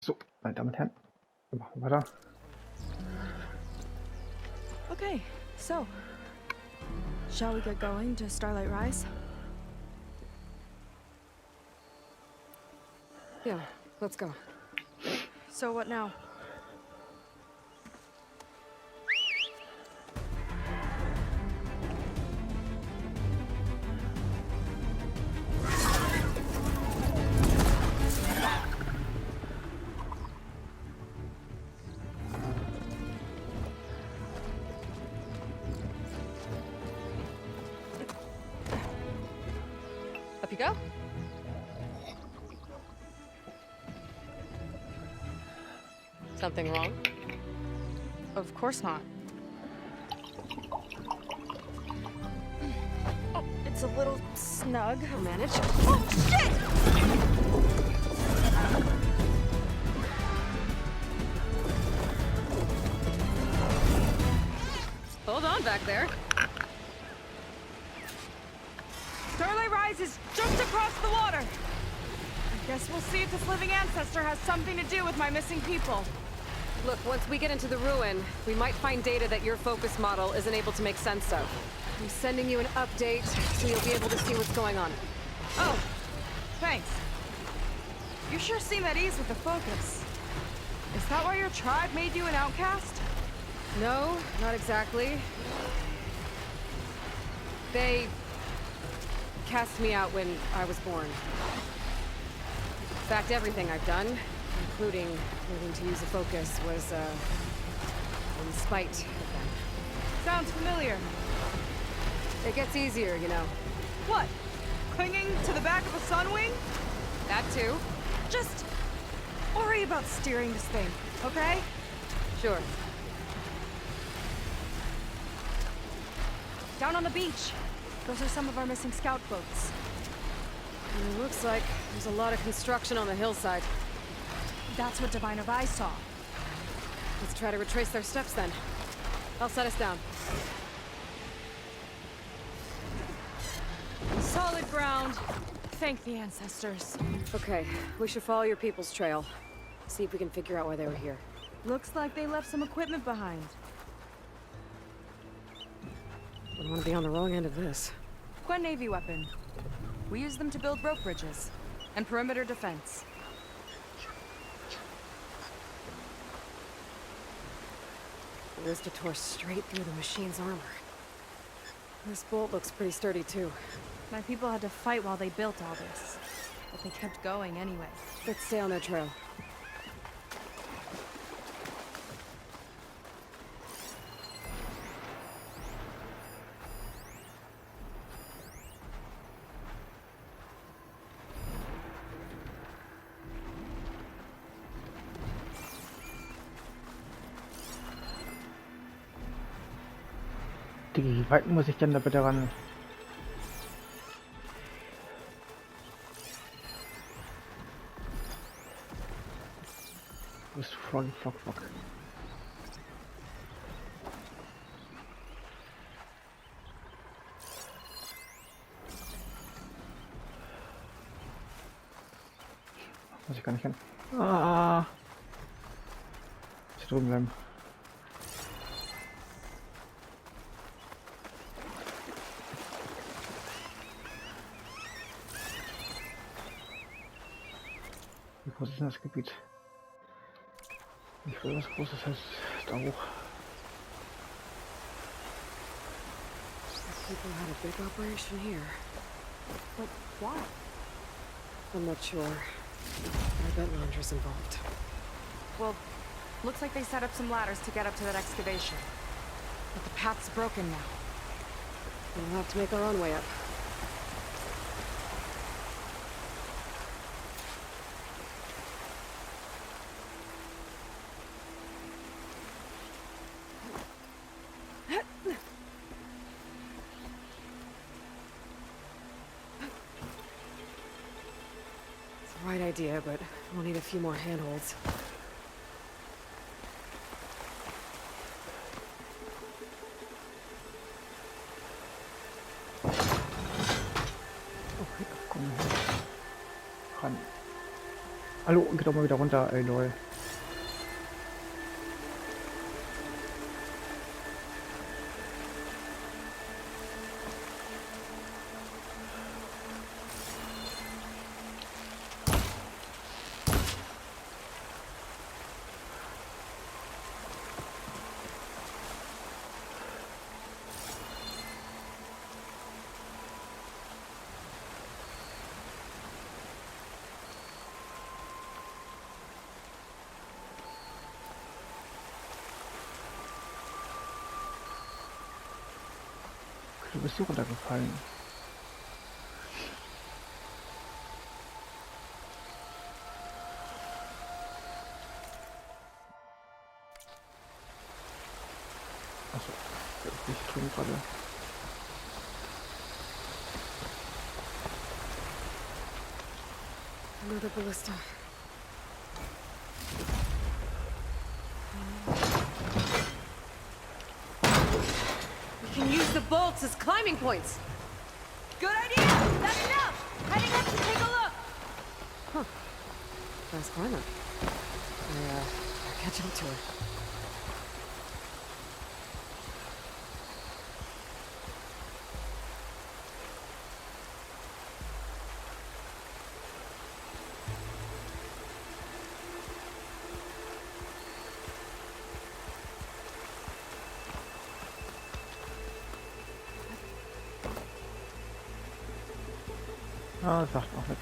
So, meine Damen und Herren, wir machen weiter. Okay, so shall we get going to Starlight Rise? Yeah, let's go. So what now? Up you go. Something wrong? Of course not. Oh, it's a little snug. I'll manage. Oh, shit! Hold on back there. Starlight Rise is just across the water. I guess we'll see if this living ancestor has something to do with my missing people. Look, once we get into the ruin, we might find data that your focus model isn't able to make sense of. I'm sending you an update so you'll be able to see what's going on. Oh, thanks. You sure seem at ease with the focus. Is that why your tribe made you an outcast? No, not exactly. They cast me out when I was born. In fact, everything I've done, including learning to use a focus, was in spite of them. Sounds familiar. It gets easier, you know. What? Clinging to the back of a sunwing? That too. Just worry about steering this thing, okay? Sure. Down on the beach. Those are some of our missing scout boats. And it looks like there's a lot of construction on the hillside. That's what Divine of Eye saw. Let's try to retrace their steps then. I'll set us down. Solid ground. Thank the ancestors. Okay, we should follow your people's trail. See if we can figure out why they were here. Looks like they left some equipment behind. I don't want to be on the wrong end of this. Quen Navy weapon. We use them to build rope bridges and perimeter defense. The Rista tore straight through the machine's armor. This bolt looks pretty sturdy too. My people had to fight while they built all this, but they kept going anyway. Let's stay on their trail. Wie weit muss ich denn da bitte ran? Wo ist Frog? Muss ich gar nicht hin. Ah! Muss drüben bleiben. Wie groß ist denn das Gebiet? Nicht besonders groß, das heißt da hoch. People had a big operation here. But why? I'm not sure. I bet Landra's involved. Well, looks like they set up some ladders to get up to that excavation. But the path's broken now. We'll have to make our own way up. Right idea, but we'll need a few more handholds. Okay, komm ran. Hallo, geht doch mal wieder runter, ey lol. Du bist hier runtergefallen. Achso, ich tue gerade. Another ballista. We can use the bolts as climbing points. Good idea! That's enough! Heading up to take a look! Fast climber. I'll catch up to her. Ah, das sagt noch nichts.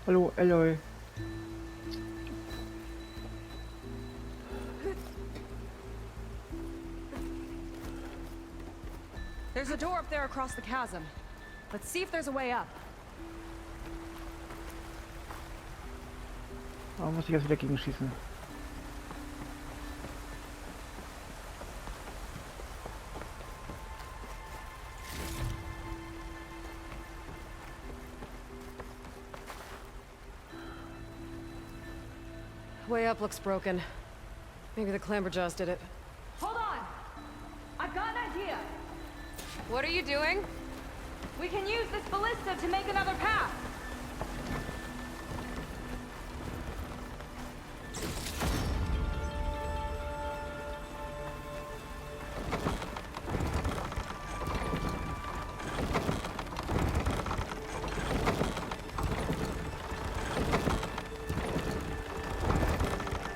Hallo, Eloy. There's a door up there across the chasm. Let's see if there's a way up. Warum muss ich jetzt wieder gegenschießen? Way up looks broken. Maybe the Clamberjaws did it. Hold on! I've got an idea! What are you doing? We can use this ballista to make another path!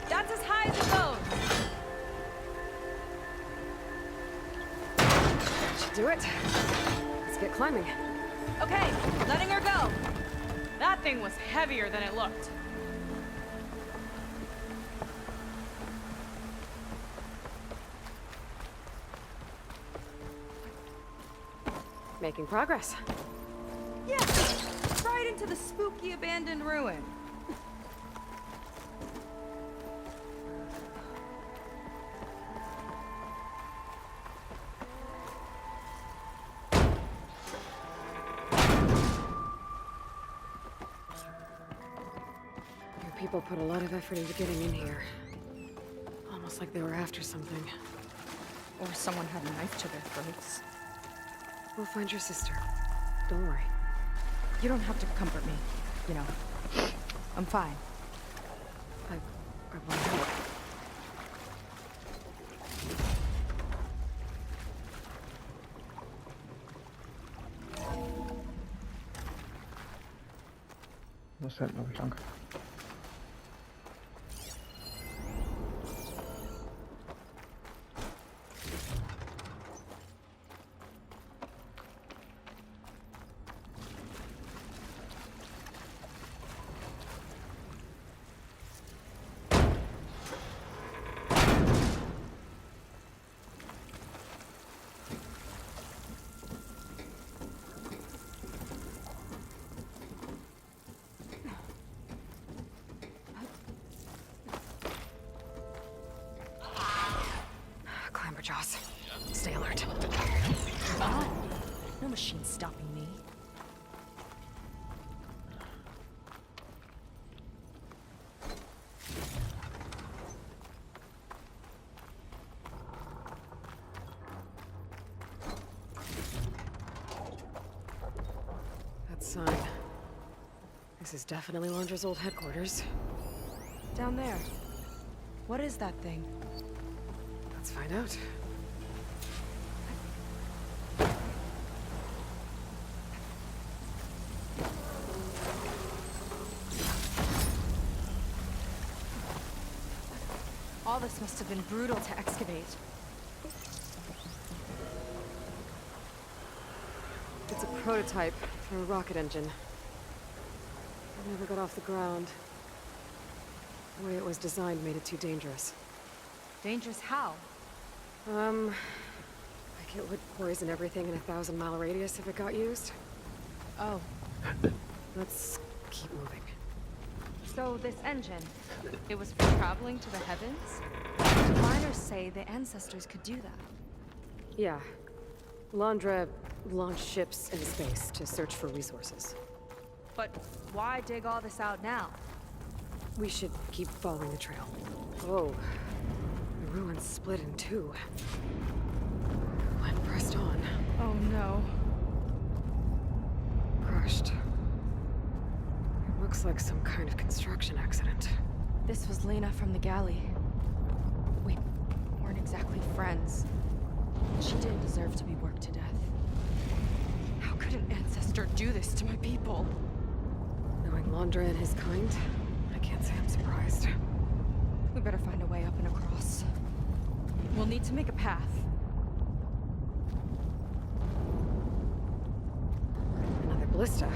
That's as high as it goes! Should do it. Let's get climbing. Okay, letting her go. That thing was heavier than it looked. Making progress. Yeah, right into the spooky abandoned ruin. Your people put a lot of effort into getting in here. Almost like they were after something. Or someone had a knife to their throats. We'll find your sister. Don't worry. You don't have to comfort me, you know. I'm fine. I want to help. Muss da hinten, glaube ich, lang. Clamberjaws. Stay alert. No machine stopping me. sign. This is definitely Londra's old headquarters. Down there. What is that thing? Let's find out. All this must have been brutal to excavate. It's a prototype for a rocket engine. It never got off the ground. The way it was designed made it too dangerous. Dangerous how? Like it would poison everything in a 1,000-mile radius if it got used. Oh. Let's keep moving. So this engine, it was for traveling to the heavens? Miners say the ancestors could do that. Yeah. Londra launched ships into space to search for resources. But why dig all this out now? We should keep following the trail. Whoa. The ruins split in two. Glenn pressed on. Oh no. Crushed. It looks like some kind of construction accident. This was Lena from the galley. We weren't exactly friends. She didn't deserve to be worked to death. How could an ancestor do this to my people? Knowing Londra and his kind, I can't say I'm surprised. We better find a way up and across. We'll need to make a path. Another ballista.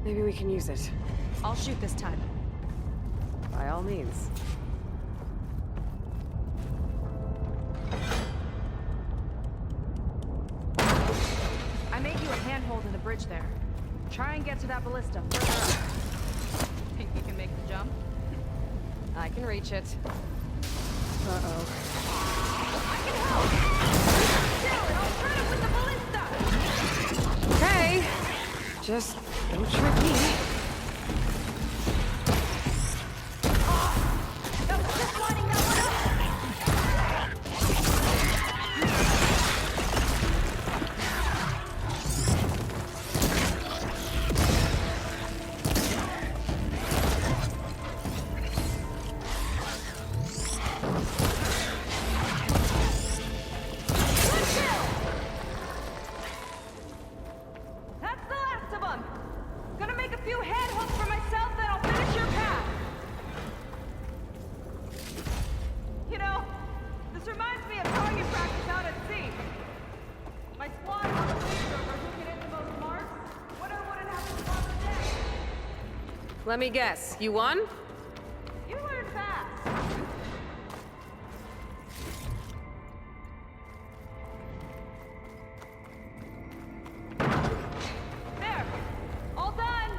Maybe we can use it. I'll shoot this time. By all means. I made you a handhold in the bridge there. Try and get to that ballista further up. Think you can make the jump? I can reach it. Uh-oh. I can help! Still, and I'll turn it with the ballista! Okay. Just don't trick me. That was just lining that one up! That's the last of them! Gonna make a few handholds for myself, then I'll finish your path! You know, this reminds me of target practice out at sea. My squad on the flamethrower took it into those marks. What I wouldn't have to stop the day. Let me guess. You won? You learn fast. There. All done.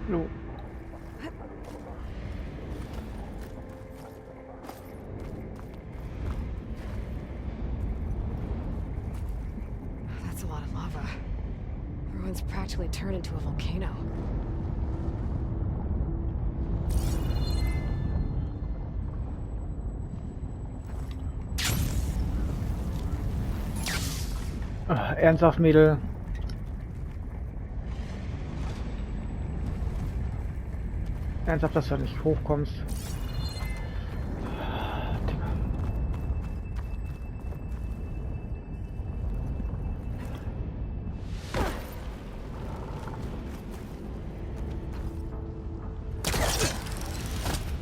No. That's a lot of lava. The ruins practically turned into a volcano. Ernsthaft, Mädel. Ernsthaft, dass du nicht hochkommst. Digga.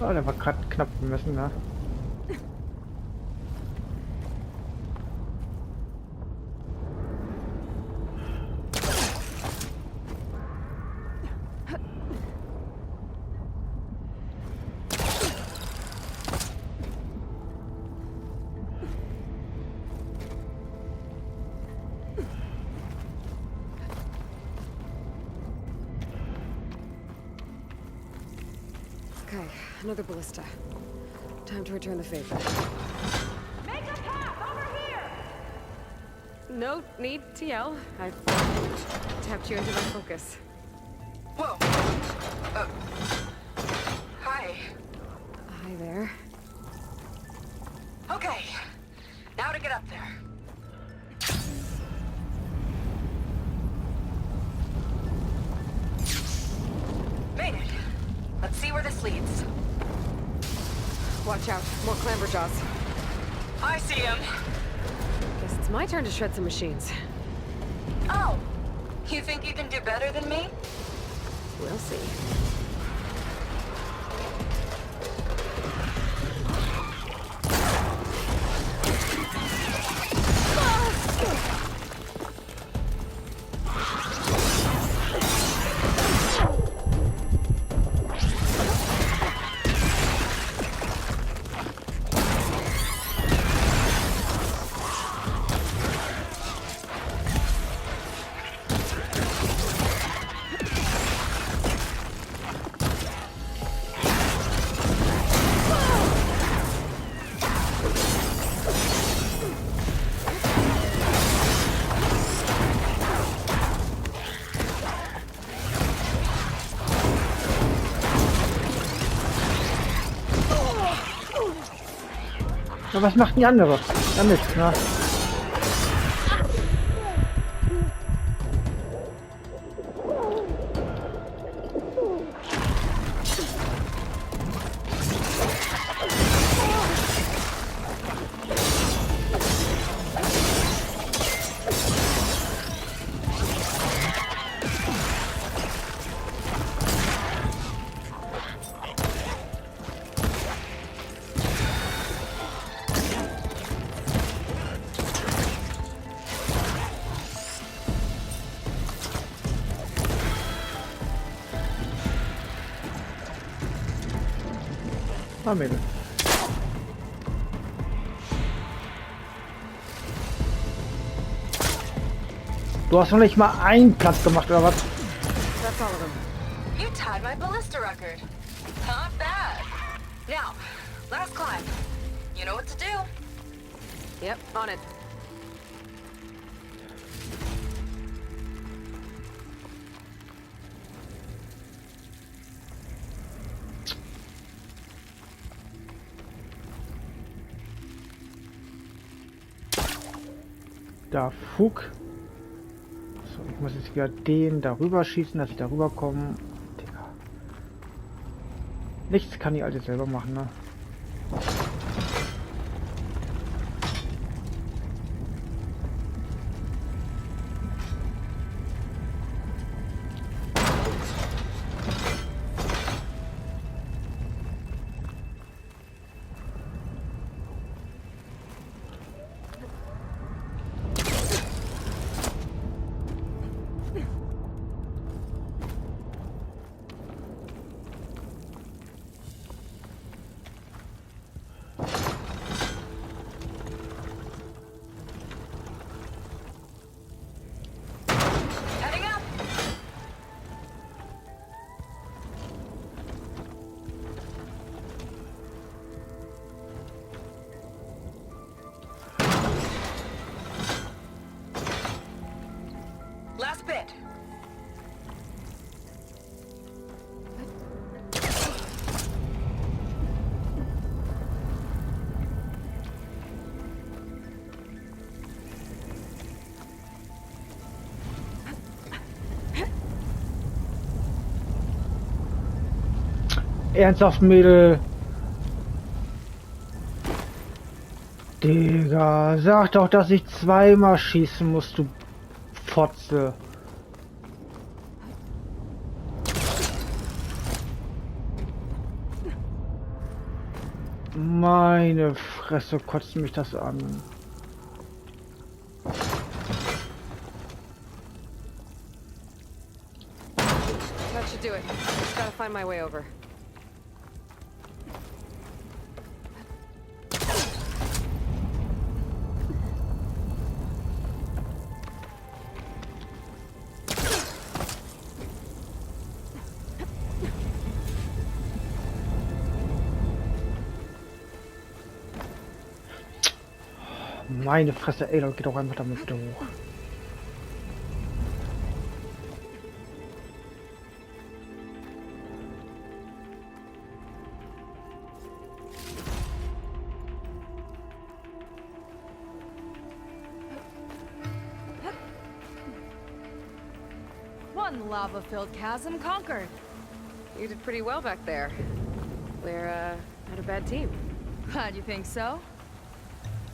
Oh, der war gerade knapp bemessen, ne? Okay, another ballista. Time to return the favor. Make a path over here. No need to yell. I've tapped you into my focus. Whoa. Hi. Hey. Hi there. Okay. Now to get up there. Made it. Let's see where this leads. Watch out, more clamberjaws. I see him. Guess it's my turn to shred some machines. Oh. You think you can do better than me? We'll see. Ja, was macht denn die andere? Ja, nichts, ne? Ah, Mädel. Du hast noch nicht mal einen Platz gemacht, oder was? That's all of them. You tied my ballista record. Not bad. Now, let us climb. You know what to do. Yep, on it. Da Fug. So, ich muss jetzt wieder den darüber schießen, dass ich darüber komme. Digga. Nichts kann ich alles selber machen, ne? Heading up. Last bit. Ernsthaft, Mädel. Digga, sag doch, dass ich zweimal schießen muss, du Fotze. Meine Fresse, kotzt mich das an. That should do it. Just gotta find my way over. Meine Fresse, ey, geht doch einfach damit wieder hoch. One lava-filled chasm conquered. You did pretty well back there. We're, not a bad team. How do you think so?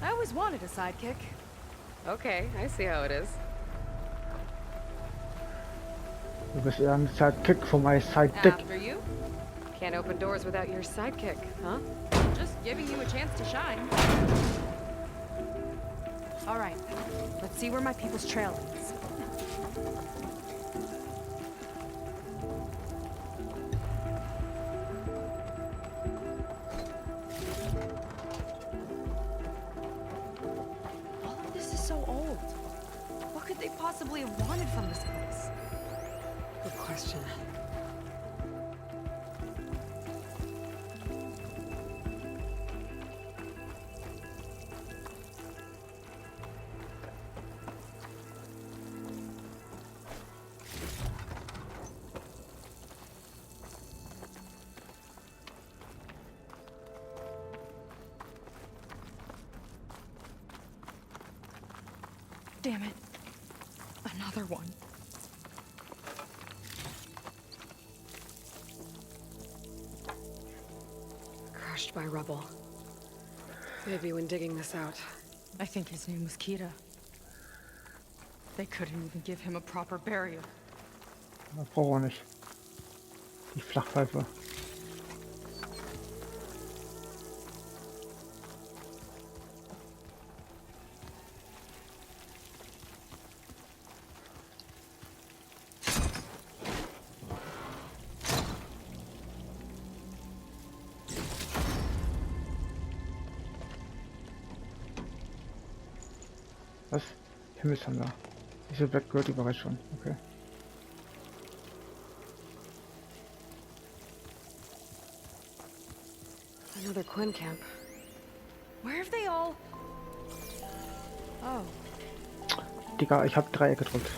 I always wanted a sidekick. Okay, I see how it is. Du bist eher ein Sidekick von meinem Sidekick. After you. Can't open doors without your sidekick, huh? Just giving you a chance to shine. All right, let's see where my people's trail is. All of this is so old. What could they possibly have wanted from this place? Good question. Damn it. Another one. Crushed by rubble. Maybe when digging this out. I think his name was Kira. They couldn't even give him a proper burial. Das brauchen wir nicht. Die Flachpfeife. Was? Himmelshammer. Diese Black gehört die bereits schon. Okay. Another Quinn camp. Where have they all... Oh, Digga, ich hab Dreieck gedrückt.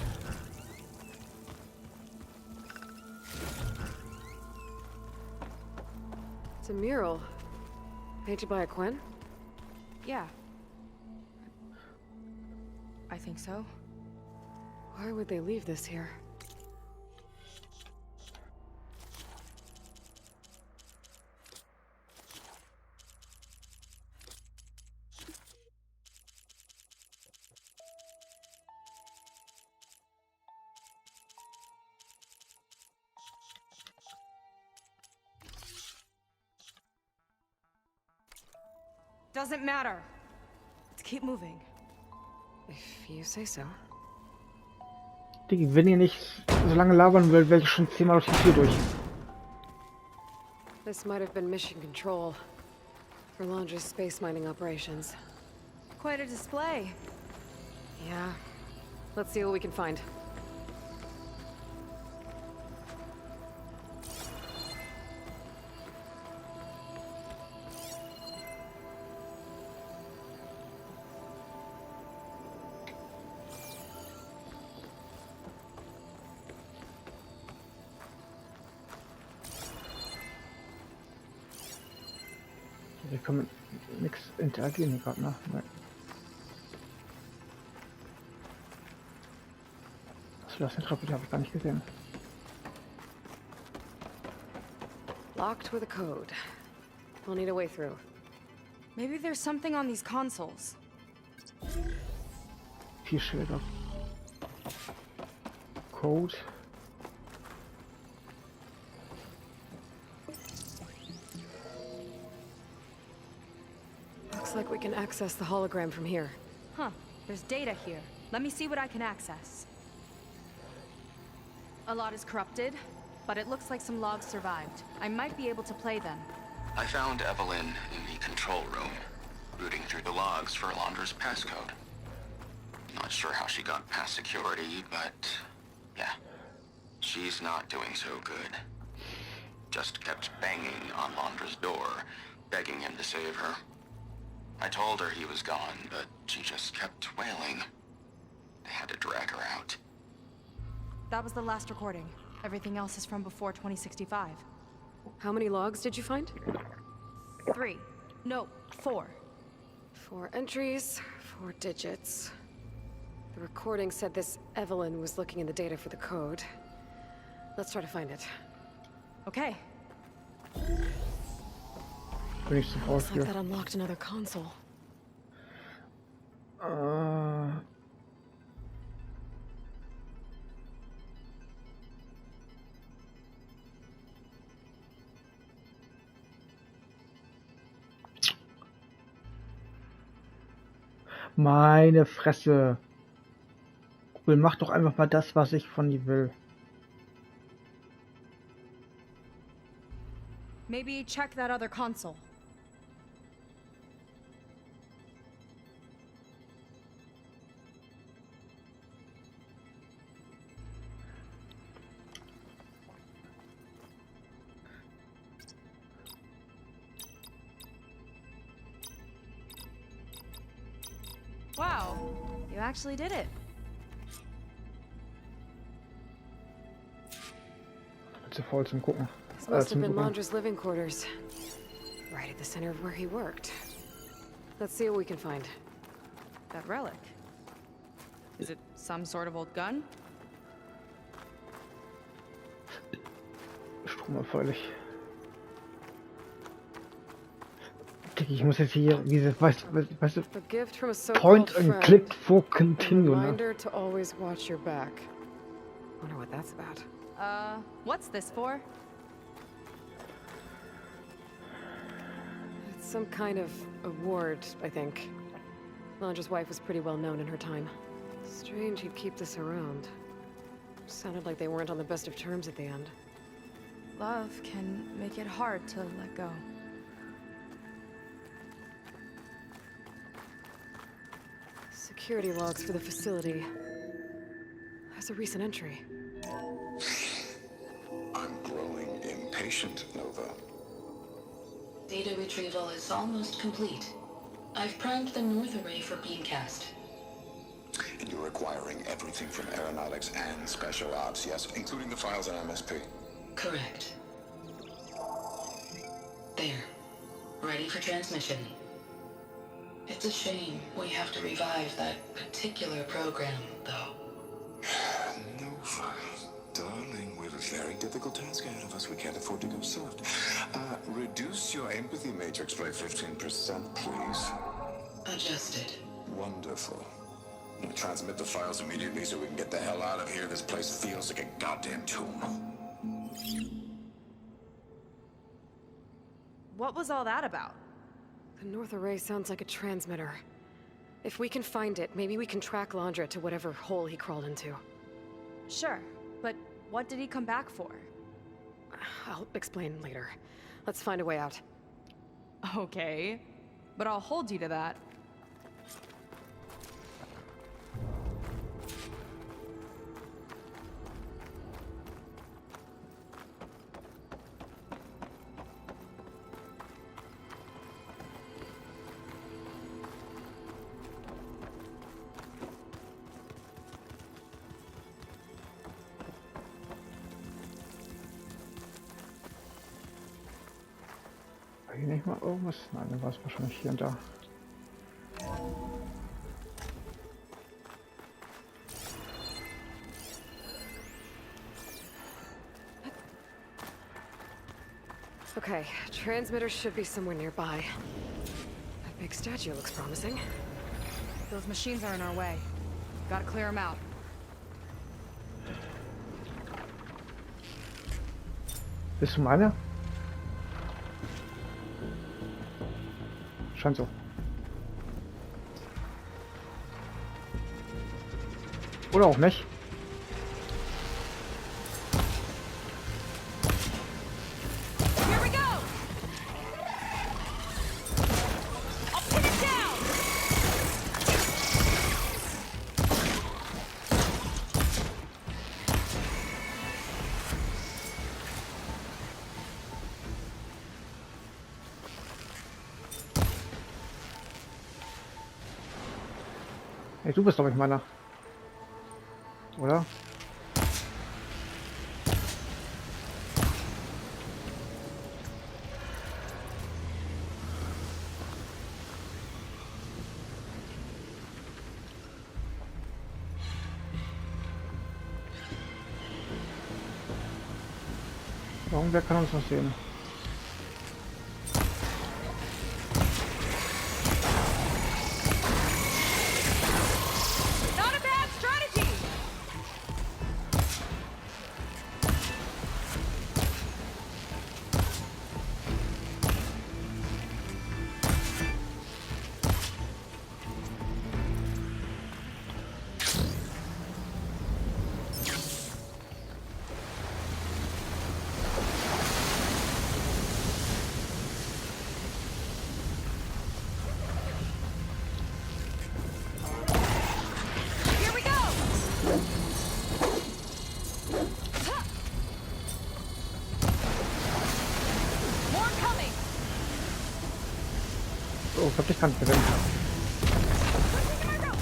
It's a mural. Painted by a Quinn? yeah. I think so. Why would they leave this here? Doesn't matter. Let's keep moving. If you say so. Digga, wenn ihr nicht so lange labern will, werde ich schon 10-mal durch die Tür durch. This might have been mission control for Londra's space mining operations. Quite a display. Yeah. Let's see what we can find. Wir können mit nichts interagieren hier gerade, ne? Nein. Achso, das ist eine Treppe, die habe ich gar nicht gesehen. Locked with a code. We'll need a way through. Maybe there's something on these consoles. 4 Schilder. Code. Looks like we can access the hologram from here. Huh. There's data here. Let me see what I can access. A lot is corrupted, but it looks like some logs survived. I might be able to play them. I found Evelyn in the control room, rooting through the logs for Londra's passcode. Not sure how she got past security, but yeah, she's not doing so good. Just kept banging on Londra's door, begging him to save her. I told her he was gone, but she just kept wailing. I had to drag her out. That was the last recording. Everything else is from before 2065. How many logs did you find? 3. No, 4. 4 entries, 4 digits. The recording said this Evelyn was looking in the data for the code. Let's try to find it. Okay. Bin ich zu faul Looks like für. that unlocked another console. Meine Fresse. Google, mach doch einfach mal das, was ich von dir will. Maybe check that other console. Wow, you actually did it. Bin zu faul zum Gucken. This must have Zum been Gucken. Londra's living quarters. Right at the center of where he worked. Let's see what we can find. That relic. Is it some sort of old gun? Stromerfreulich. Dick, ich muss jetzt hier, weißt du, A gift from a so-called Point and friend. click for A continue, ne? reminder to always watch your back. Wonder what that's about. What's this for? It's some kind of award, I think. Londra's wife was pretty well known in her time. Strange he'd keep this around. Sounded like they weren't on the best of terms at the end. Love can make it hard to let go. Security logs for the facility. There's a recent entry. I'm growing impatient, Nova. Data retrieval is almost complete. I've primed the North Array for beamcast. And you're acquiring everything from aeronautics and special ops, yes, including the files on MSP. Correct. There. Ready for transmission. It's a shame we have to revive that particular program, though. Nova, darling, we have a very difficult task ahead of us. We can't afford to go soft. Reduce your empathy matrix by 15%, please. Adjusted. Wonderful. Transmit the files immediately so we can get the hell out of here. This place feels like a goddamn tomb. What was all that about? The North Array sounds like a transmitter. If we can find it, maybe we can track Londra to whatever hole he crawled into. Sure, but what did he come back for? I'll explain later. Let's find a way out. Okay, but I'll hold you to that. War hier nicht mal irgendwas? Nein, dann war es wahrscheinlich hier und da. Okay, transmitter should be somewhere nearby. That big statue looks promising. Those machines are in our way. Gotta clear them out. Bist du meine? Scheint so. Oder auch nicht. Here we go! I'll pin it down! Hey, du bist doch nicht meiner. Oder? Irgendwer kann uns noch sehen. Not a bad strategy! Here we go! More coming! Oh, ich glaube, ich kann es gewinnen. Taking my rope!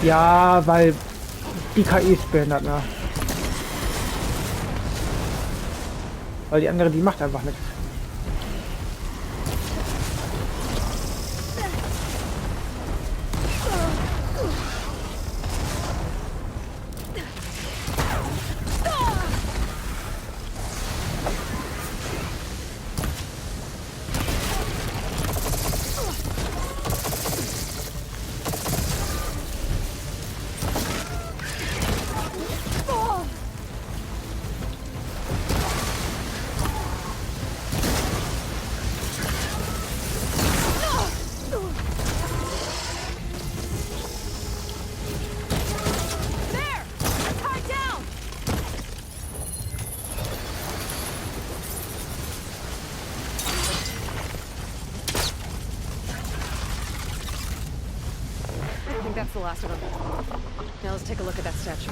Ja, weil die KI ist behindert, ne? Weil die andere, die macht einfach nichts. There! I'm tied down! I think that's the last of them. Now let's take a look at that statue.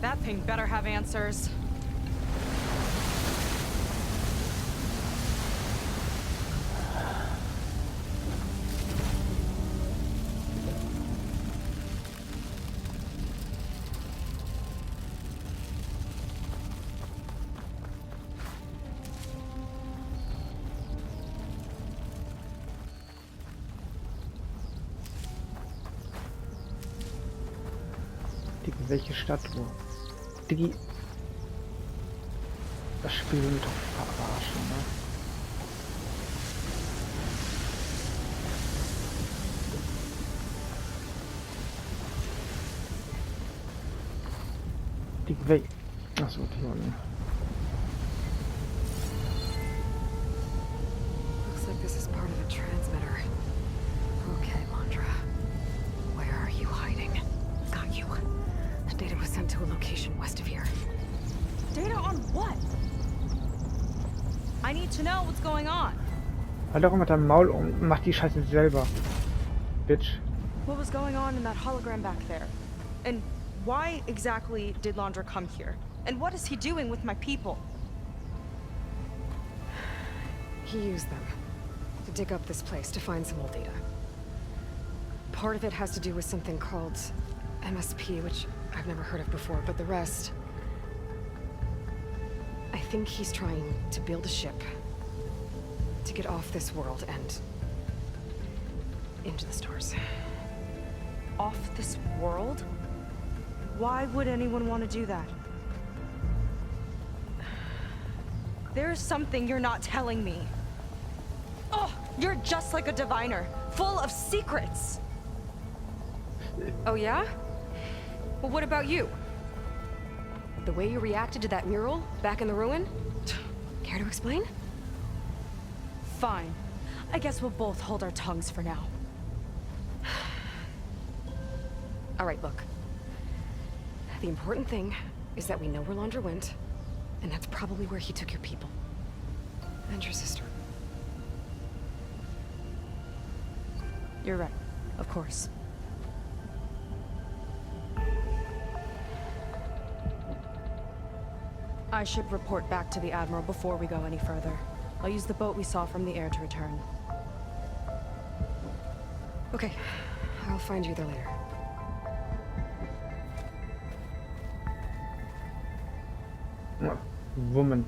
That thing better have answers. Digi, welche Stadt wo? Digi. Das Spiel will mich doch verarschen, ne? Digi, weg. Achso, hier unten. Looks like this is part of a transmitter. Okay, Londra. Where are you hiding? Got you. Data was sent to a location west of here. Data on what? I need to know what's going on. Halt doch mit deinem Maul und mach die Scheiße selber. Bitch. What was going on in that hologram back there? And why exactly did Landra come here? And what is he doing with my people? He used them to dig up this place to find some old data. Part of it has to do with something called MSP, which I've never heard of before, but the rest... I think he's trying to build a ship to get off this world and into the stars. Off this world? Why would anyone want to do that? There's something you're not telling me. Oh, you're just like a diviner, full of secrets. Oh yeah? Well, what about you? The way you reacted to that mural back in the ruin? Care to explain? Fine. I guess we'll both hold our tongues for now. All right, look. The important thing is that we know where Landra went, and that's probably where he took your people. And your sister. You're right, of course. I should report back to the Admiral before we go any further. I'll use the boat we saw from the air to return. Okay, I'll find you there later. Woman.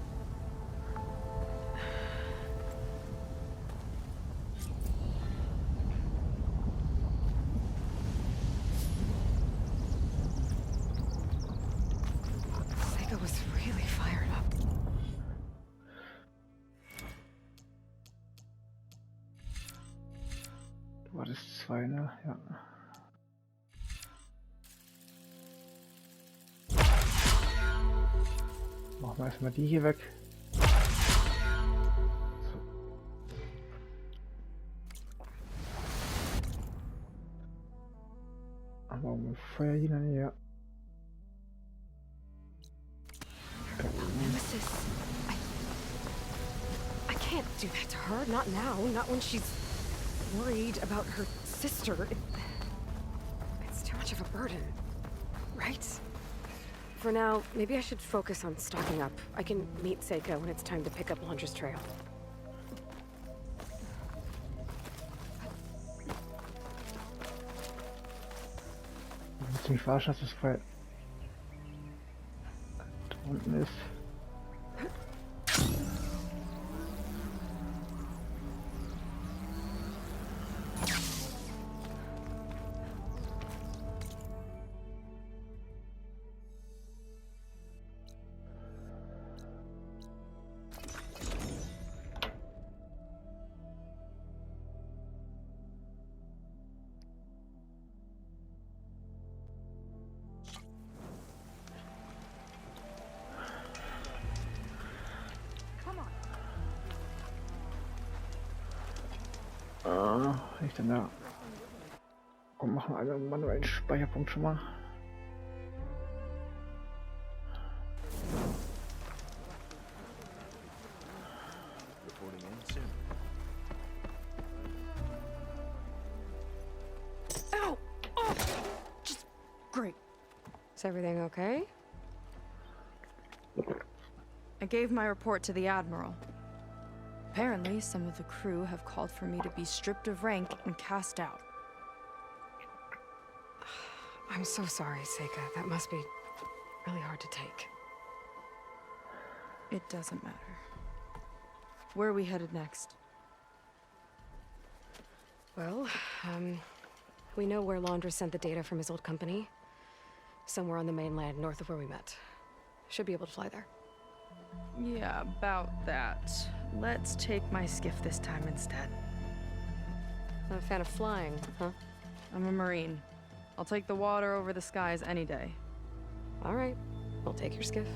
Sega was really fired up. Du hattest 2, ne? Ja. Machen wir erstmal die hier weg. So. Aber um Feuer hier in der Nähe. Nemesis. I can't do that to her. Not now. Not when she's worried about her sister. It's too much of a burden. Right? For now, maybe I should focus on stocking up. I can meet Seika when it's time to pick up Londra's trail. Willst du mich verarschen, dass das Feuer da unten ist? Ich dann da. Und machen wir einen manuellen Speicherpunkt schon mal. Ow! Oh! Just great. Is everything okay? I gave my report to the Admiral. Apparently, some of the crew have called for me to be stripped of rank and cast out. I'm so sorry, Seika. That must be really hard to take. It doesn't matter. Where are we headed next? Well, we know where Londra sent the data from his old company. Somewhere on the mainland, north of where we met. Should be able to fly there. Yeah, about that. Let's take my skiff this time instead. Not a fan of flying, huh? I'm a Marine. I'll take the water over the skies any day. All right, we'll take your skiff.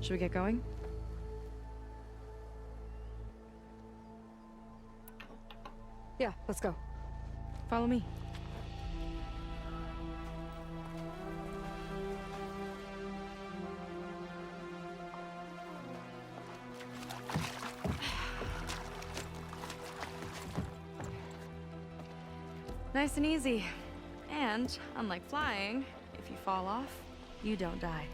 Should we get going? Yeah, let's go. Follow me. Nice and easy. And, unlike flying, if you fall off, you don't die.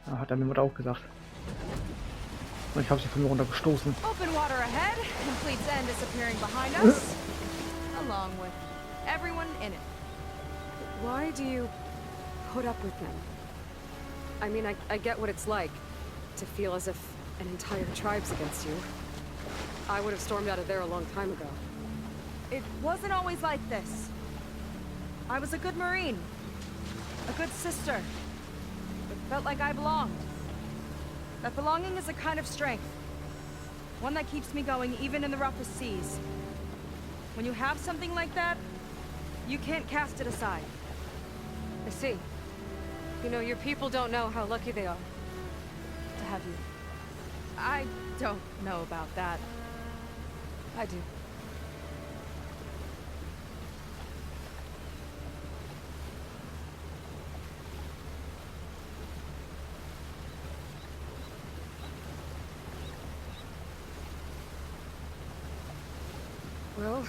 Ja, hat deine Mutter auch gesagt. Und ich habe sie von mir runtergestoßen. Open water ahead, and Fleet's End disappearing behind us, along with everyone in it. Why do you put up with them? I mean, I get what it's like to feel as if an entire tribe's against you. I would have stormed out of there a long time ago. It wasn't always like this. I was a good Marine. A good sister. It felt like I belonged. That belonging is a kind of strength. One that keeps me going even in the roughest seas. When you have something like that, you can't cast it aside. I see. You know, your people don't know how lucky they are To have you. I don't know about that. I do. Well,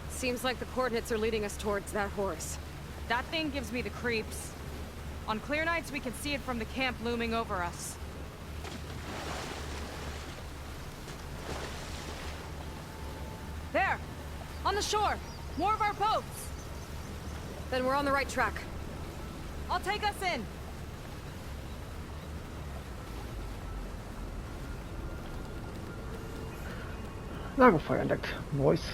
seems like the coordinates are leading us towards that horse. That thing gives me the creeps. On clear nights, we can see it from the camp looming over us. There! On the shore! More of our boats! Then we're on the right track. I'll take us in! Lagerfeuer entdeckt. Voice.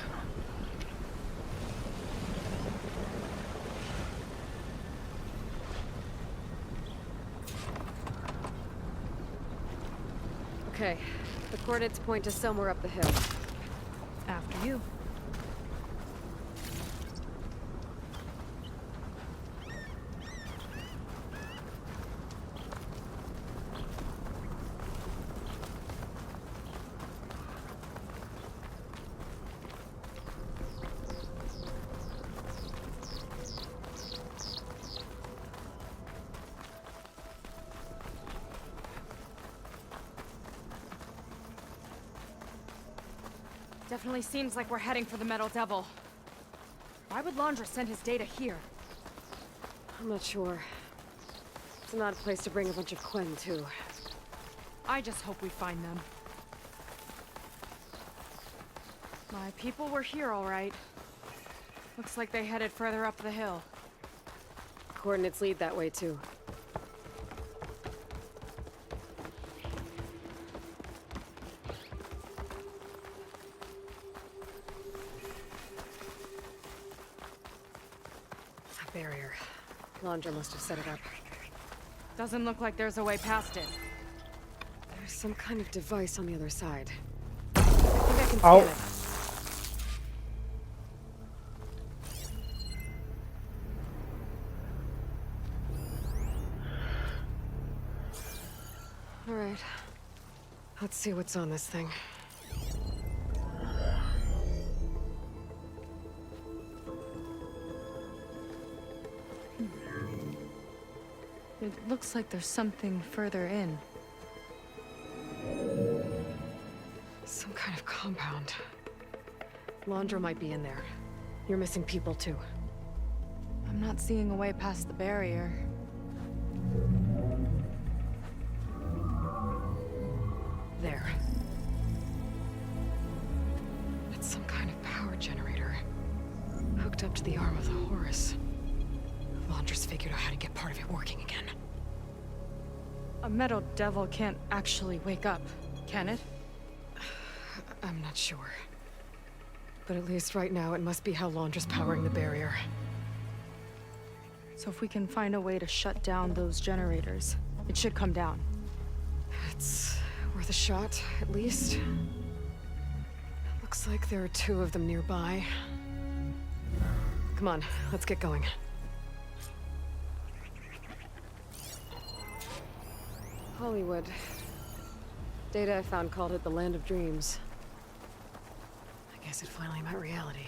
Okay, the coordinates point to somewhere up the hill. After you. Definitely seems like we're heading for the Metal Devil. Why would Laundra send his data here? I'm not sure. It's an odd place to bring a bunch of Quen, too. I just hope we find them. My people were here, all right. Looks like they headed further up the hill. Coordinates lead that way, too. A barrier. Laundra must have set it up. Doesn't look like there's a way past it. There's some kind of device on the other side. I think I can Ow. scan it. All right. Let's see what's on this thing. It looks like there's something further in. Some kind of compound. Laundra might be in there. You're missing people, too. I'm not seeing a way past the barrier. There. It's some kind of power generator. Hooked up to the arm of the Horus. Laundra's figured out how to get part of it working again. A Metal Devil can't actually wake up, can it? I'm not sure. But at least right now, it must be how Laundra's powering the barrier. So if we can find a way to shut down those generators, it should come down. It's worth a shot, at least. Looks like there are 2 of them nearby. Come on, let's get going. Hollywood. Data I found called it the Land of Dreams. I guess it finally met reality.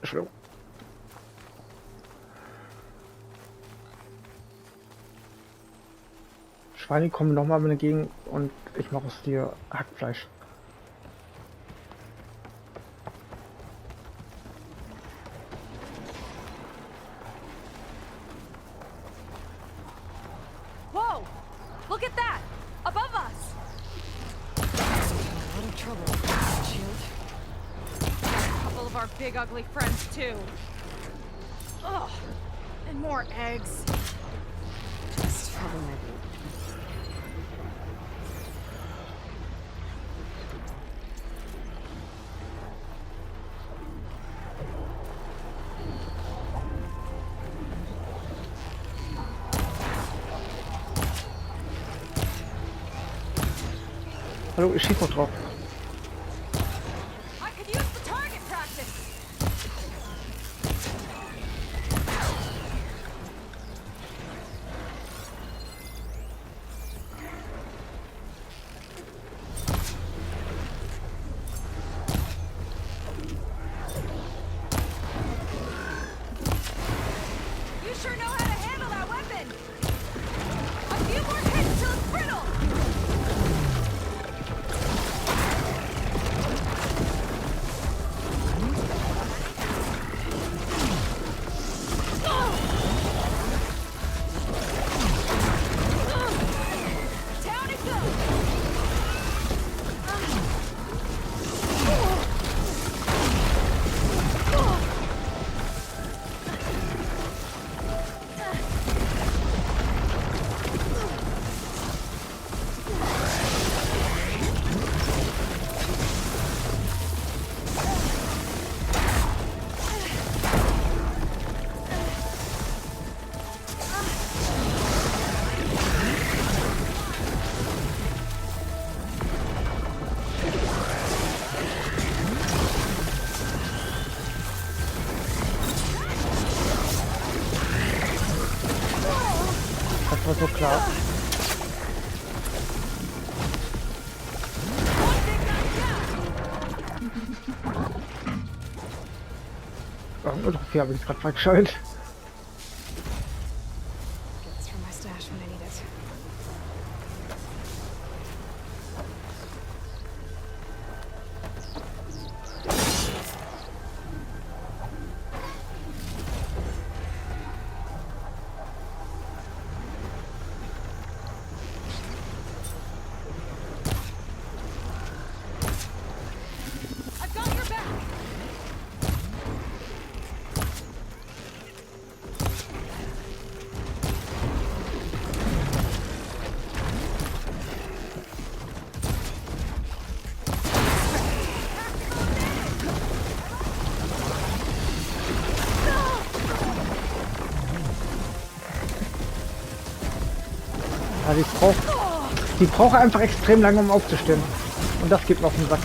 Entschuldigung. Schweine kommen nochmal mit entgegen und ich mache aus dir Hackfleisch. Whoa! Look at that! Above us! A lot of trouble with this shield. A couple of our big ugly friends, too. Ugh. And more eggs. Just trouble, maybe. Hallo, ich schieß noch drauf. I could use the target practice! You sure know how to handle that weapon! A few more hits till it's brittle! war so klar. Irgendwo Trophäe habe ich gerade freigeschaltet. Gets from my stash when I need it. I've got your back! Also die braucht einfach extrem lange, um aufzustehen. Und das geht mir auf den Sack.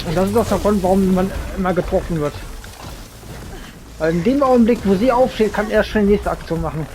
Und das ist auch der Grund, warum man immer getroffen wird. Weil in dem Augenblick, wo sie aufsteht, kann er schon die nächste Aktion machen.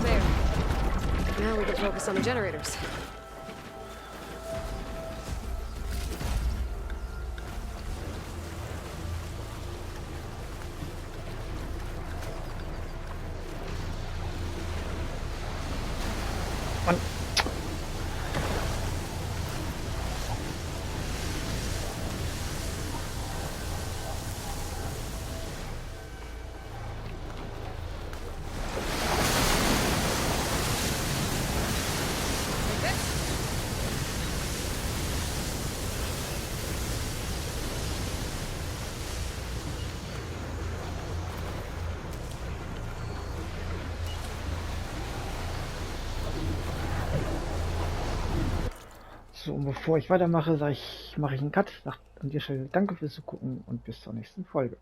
There. Now we can focus on the generators. Und so, und bevor ich weitermache, mache ich einen Cut. Sag an der Stelle danke fürs Zugucken und bis zur nächsten Folge.